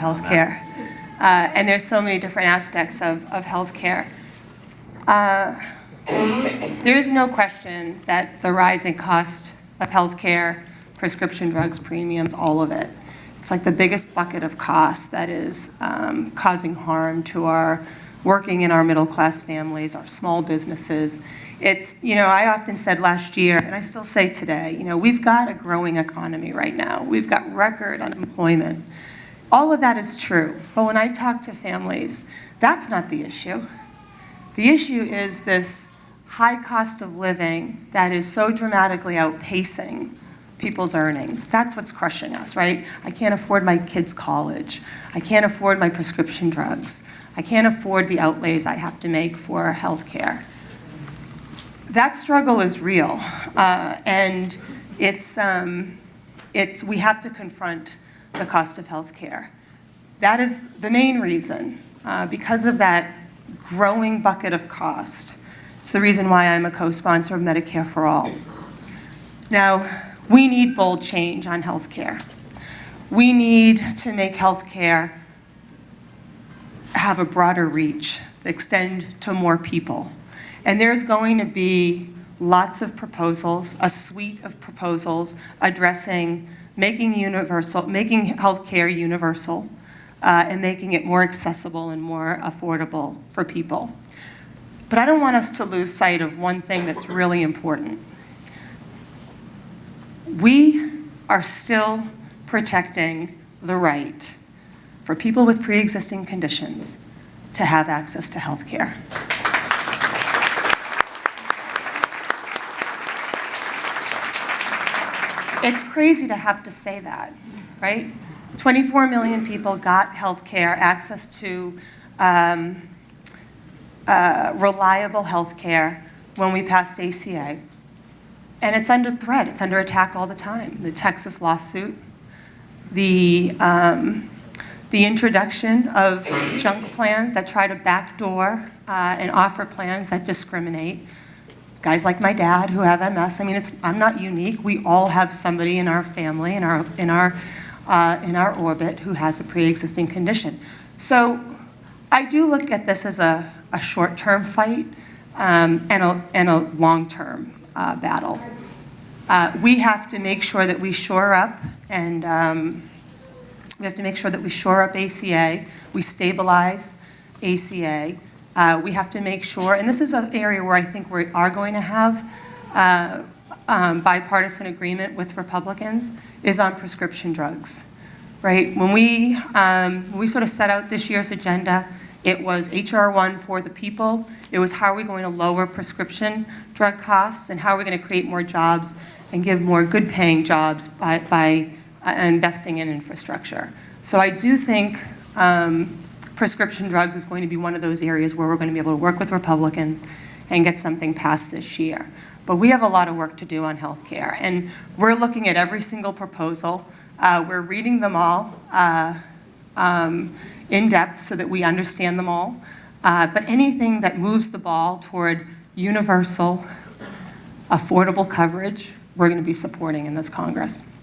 healthcare. And there's so many different aspects of healthcare. There is no question that the rising cost of healthcare, prescription drugs, premiums, all of it, it's like the biggest bucket of cost that is causing harm to our working and our middle class families, our small businesses. It's, I often said last year, and I still say today, we've got a growing economy right now. We've got record unemployment. All of that is true, but when I talk to families, that's not the issue. The issue is this high cost of living that is so dramatically outpacing people's earnings. That's what's crushing us, right? I can't afford my kids' college. I can't afford my prescription drugs. I can't afford the outlays I have to make for healthcare. That struggle is real, and we have to confront the cost of healthcare. That is the main reason, because of that growing bucket of cost. It's the reason why I'm a co-sponsor of Medicare for All. Now, we need bold change on healthcare. We need to make healthcare have a broader reach, extend to more people. And there's going to be lots of proposals, a suite of proposals addressing making healthcare universal and making it more accessible and more affordable for people. But I don't want us to lose sight of one thing that's really important. We are still protecting the right for people with pre-existing conditions to have access to health care. It's crazy to have to say that, right? 24 million people got health care, access to reliable health care when we passed ACA. And it's under threat, it's under attack all the time. The Texas lawsuit, the introduction of junk plans that try to backdoor and offer plans that discriminate. Guys like my dad who have MS, I'm not unique. We all have somebody in our family, in our orbit who has a pre-existing condition. So I do look at this as a short-term fight and a long-term battle. We have to make sure that we shore up we have to make sure that we shore up ACA, we stabilize ACA. We have to make sure, and this is an area where I think we are going to have bipartisan agreement with Republicans, is on prescription drugs, right? When we sort of set out this year's agenda, it was HR 1 for the people. It was how are we going to lower prescription drug costs and how are we going to create more jobs and give more good paying jobs by investing in infrastructure. So I do think prescription drugs is going to be one of those areas where we're going to be able to work with Republicans and get something passed this year. But we have a lot of work to do on health care, and we're looking at every single proposal. We're reading them all in depth so that we understand them all. But anything that moves the ball toward universal, affordable coverage, we're going to be supporting in this Congress.